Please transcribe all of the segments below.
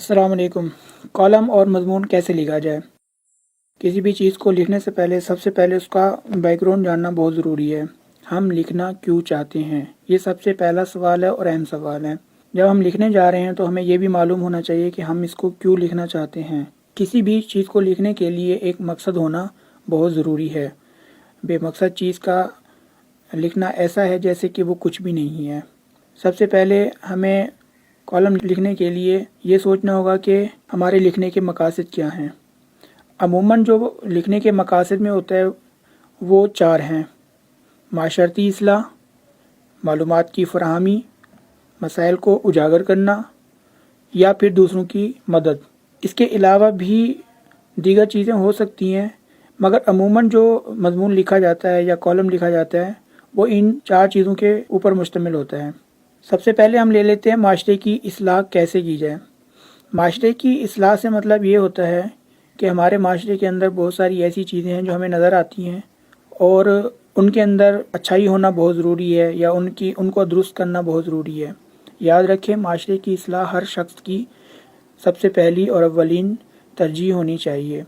السلام علیکم۔ کالم اور مضمون کیسے لکھا جائے؟ کسی بھی چیز کو لکھنے سے پہلے سب سے پہلے اس کا بیک گراؤنڈ جاننا بہت ضروری ہے۔ ہم لکھنا کیوں چاہتے ہیں، یہ سب سے پہلا سوال ہے اور اہم سوال ہے۔ جب ہم لکھنے جا رہے ہیں تو ہمیں یہ بھی معلوم ہونا چاہیے کہ ہم اس کو کیوں لکھنا چاہتے ہیں۔ کسی بھی چیز کو لکھنے کے لیے ایک مقصد ہونا بہت ضروری ہے۔ بے مقصد چیز کا لکھنا ایسا ہے جیسے کہ وہ کچھ بھی نہیں ہے۔ سب سے پہلے ہمیں کالم لکھنے کے لیے یہ سوچنا ہوگا کہ ہمارے لکھنے کے مقاصد کیا ہیں۔ عموماً جو لکھنے کے مقاصد میں ہوتا ہے وہ 4 ہیں: معاشرتی اصلاح، معلومات کی فراہمی، مسائل کو اجاگر کرنا یا پھر دوسروں کی مدد۔ اس کے علاوہ بھی دیگر چیزیں ہو سکتی ہیں، مگر عموماً جو مضمون لکھا جاتا ہے یا کالم لکھا جاتا ہے وہ ان 4 چیزوں کے اوپر مشتمل ہوتا ہے۔ سب سے پہلے ہم لے لیتے ہیں معاشرے کی اصلاح کیسے کی جائے۔ معاشرے کی اصلاح سے مطلب یہ ہوتا ہے کہ ہمارے معاشرے کے اندر بہت ساری ایسی چیزیں ہیں جو ہمیں نظر آتی ہیں اور ان کے اندر اچھائی ہونا بہت ضروری ہے یا ان کو درست کرنا بہت ضروری ہے۔ یاد رکھیں، معاشرے کی اصلاح ہر شخص کی سب سے پہلی اور اولین ترجیح ہونی چاہیے۔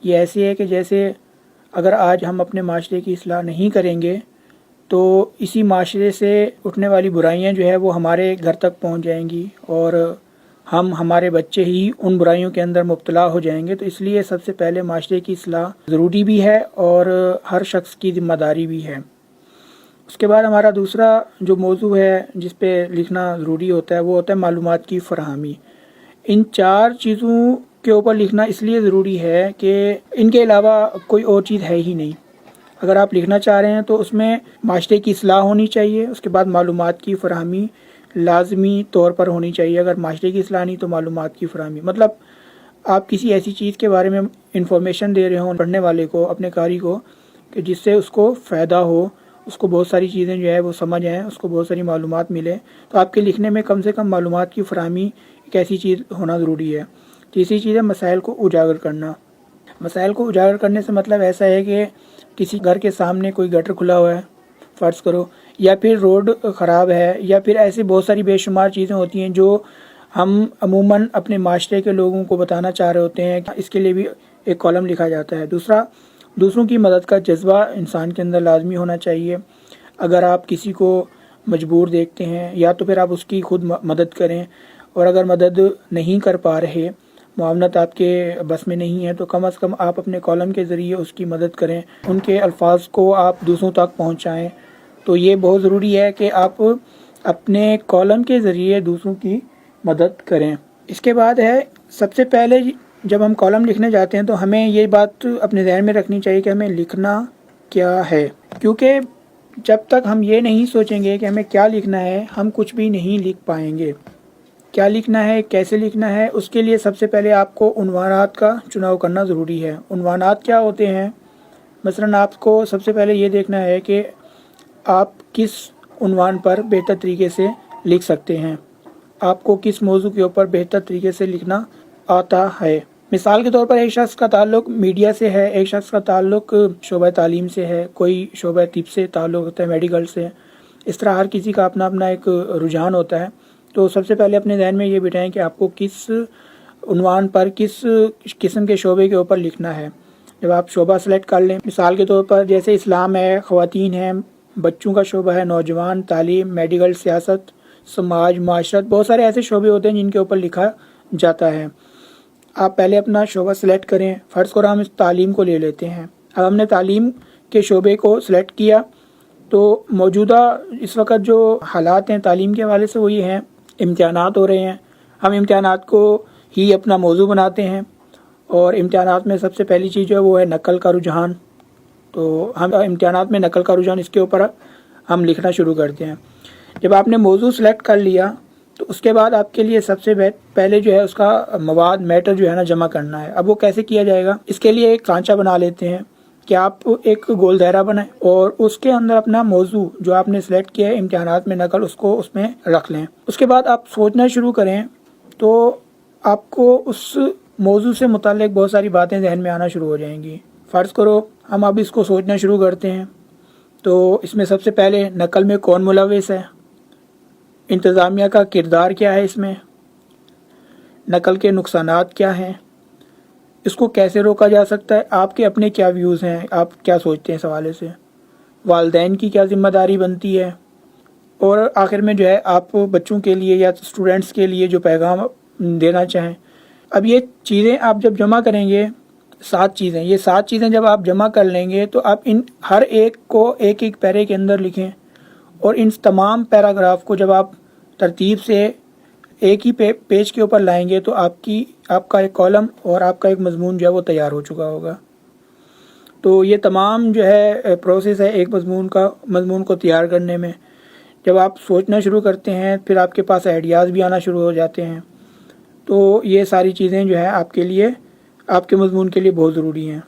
یہ ایسے ہے کہ جیسے اگر آج ہم اپنے معاشرے کی اصلاح نہیں کریں گے تو اسی معاشرے سے اٹھنے والی برائیاں جو ہے وہ ہمارے گھر تک پہنچ جائیں گی اور ہمارے بچے ہی ان برائیوں کے اندر مبتلا ہو جائیں گے۔ تو اس لیے سب سے پہلے معاشرے کی اصلاح ضروری بھی ہے اور ہر شخص کی ذمہ داری بھی ہے۔ اس کے بعد ہمارا دوسرا جو موضوع ہے جس پہ لکھنا ضروری ہوتا ہے وہ ہوتا ہے معلومات کی فراہمی۔ ان 4 چیزوں کے اوپر لکھنا اس لیے ضروری ہے کہ ان کے علاوہ کوئی اور چیز ہے ہی نہیں۔ اگر آپ لکھنا چاہ رہے ہیں تو اس میں معاشرے کی اصلاح ہونی چاہیے، اس کے بعد معلومات کی فراہمی لازمی طور پر ہونی چاہیے۔ اگر معاشرے کی اصلاح نہیں تو معلومات کی فراہمی، مطلب آپ کسی ایسی چیز کے بارے میں انفارمیشن دے رہے ہوں پڑھنے والے کو، اپنے قاری کو، کہ جس سے اس کو فائدہ ہو، اس کو بہت ساری چیزیں جو ہے وہ سمجھ آئیں، اس کو بہت ساری معلومات ملے، تو آپ کے لکھنے میں کم سے کم معلومات کی فراہمی ایک ایسی چیز ہونا ضروری ہے۔ تیسری چیز ہے مسائل کو اجاگر کرنا۔ مسائل کو اجاگر کرنے سے مطلب ایسا ہے کہ کسی گھر کے سامنے کوئی گٹر کھلا ہوا ہے فرض کرو، یا پھر روڈ خراب ہے، یا پھر ایسی بہت ساری بے شمار چیزیں ہوتی ہیں جو ہم عموماً اپنے معاشرے کے لوگوں کو بتانا چاہ رہے ہوتے ہیں، اس کے لیے بھی ایک کالم لکھا جاتا ہے۔ دوسرا، دوسروں کی مدد کا جذبہ انسان کے اندر لازمی ہونا چاہیے۔ اگر آپ کسی کو مجبور دیکھتے ہیں یا تو پھر آپ اس کی خود مدد کریں، اور اگر مدد نہیں کر پا رہے، معاونت آپ کے بس میں نہیں ہے، تو کم از کم آپ اپنے کالم کے ذریعے اس کی مدد کریں، ان کے الفاظ کو آپ دوسروں تک پہنچائیں۔ تو یہ بہت ضروری ہے کہ آپ اپنے کالم کے ذریعے دوسروں کی مدد کریں۔ اس کے بعد ہے، سب سے پہلے جب ہم کالم لکھنے جاتے ہیں تو ہمیں یہ بات اپنے ذہن میں رکھنی چاہیے کہ ہمیں لکھنا کیا ہے، کیونکہ جب تک ہم یہ نہیں سوچیں گے کہ ہمیں کیا لکھنا ہے، ہم کچھ بھی نہیں لکھ پائیں گے۔ کیا لکھنا ہے، کیسے لکھنا ہے، اس کے لیے سب سے پہلے آپ کو عنوانات کا چناؤ کرنا ضروری ہے۔ عنوانات کیا ہوتے ہیں؟ مثلاً آپ کو سب سے پہلے یہ دیکھنا ہے کہ آپ کس عنوان پر بہتر طریقے سے لکھ سکتے ہیں، آپ کو کس موضوع کے اوپر بہتر طریقے سے لکھنا آتا ہے۔ مثال کے طور پر ایک شخص کا تعلق میڈیا سے ہے، ایک شخص کا تعلق شعبہ تعلیم سے ہے، کوئی شعبہ طب سے تعلق ہوتا ہے، میڈیکل سے۔ اس طرح ہر کسی کا اپنا اپنا ایک رجحان ہوتا ہے۔ تو سب سے پہلے اپنے ذہن میں یہ بٹھائیں کہ آپ کو کس عنوان پر، کس قسم کے شعبے کے اوپر لکھنا ہے۔ جب آپ شعبہ سلیکٹ کر لیں، مثال کے طور پر جیسے اسلام ہے، خواتین ہیں، بچوں کا شعبہ ہے، نوجوان، تعلیم، میڈیکل، سیاست، سماج، معاشرت، بہت سارے ایسے شعبے ہوتے ہیں جن کے اوپر لکھا جاتا ہے۔ آپ پہلے اپنا شعبہ سلیکٹ کریں۔ فرض کرو ہم اس تعلیم کو لے لیتے ہیں۔ اب ہم نے تعلیم کے شعبے کو سلیکٹ کیا تو موجودہ اس وقت جو حالات ہیں تعلیم کے حوالے سے وہ یہ ہیں، امتحانات ہو رہے ہیں۔ ہم امتحانات کو ہی اپنا موضوع بناتے ہیں، اور امتحانات میں سب سے پہلی چیز جو ہے وہ ہے نقل کا رجحان۔ تو ہم امتحانات میں نقل کا رجحان، اس کے اوپر ہم لکھنا شروع کرتے ہیں۔ جب آپ نے موضوع سلیکٹ کر لیا تو اس کے بعد آپ کے لیے سب سے پہلے جو ہے اس کا مواد، میٹر جو ہے نا جمع کرنا ہے۔ اب وہ کیسے کیا جائے گا؟ اس کے لیے ایک سانچہ بنا لیتے ہیں کہ آپ ایک گول دائرہ بنائیں اور اس کے اندر اپنا موضوع جو آپ نے سلیکٹ کیا ہے، امتحانات میں نقل، اس کو اس میں رکھ لیں۔ اس کے بعد آپ سوچنا شروع کریں تو آپ کو اس موضوع سے متعلق بہت ساری باتیں ذہن میں آنا شروع ہو جائیں گی۔ فرض کرو ہم اب اس کو سوچنا شروع کرتے ہیں تو اس میں سب سے پہلے نقل میں کون ملوث ہے، انتظامیہ کا کردار کیا ہے اس میں، نقل کے نقصانات کیا ہیں، اس کو کیسے روکا جا سکتا ہے، آپ کے اپنے کیا ویوز ہیں، آپ کیا سوچتے ہیں اس حوالے سے، والدین کی کیا ذمہ داری بنتی ہے، اور آخر میں جو ہے آپ بچوں کے لیے یا اسٹوڈنٹس کے لیے جو پیغام دینا چاہیں۔ اب یہ چیزیں آپ جب جمع کریں گے، 7 چیزیں، یہ 7 چیزیں جب آپ جمع کر لیں گے تو آپ ان ہر ایک کو ایک ایک پیرے کے اندر لکھیں، اور ان تمام پیراگراف کو جب آپ ترتیب سے ایک ہی پیج کے اوپر لائیں گے تو آپ کا ایک کالم اور آپ کا ایک مضمون جو ہے وہ تیار ہو چکا ہوگا۔ تو یہ تمام جو ہے پروسیس ہے ایک مضمون کو تیار کرنے میں۔ جب آپ سوچنا شروع کرتے ہیں پھر آپ کے پاس آئیڈیاز بھی آنا شروع ہو جاتے ہیں، تو یہ ساری چیزیں جو ہے آپ کے مضمون کے لیے بہت ضروری ہیں۔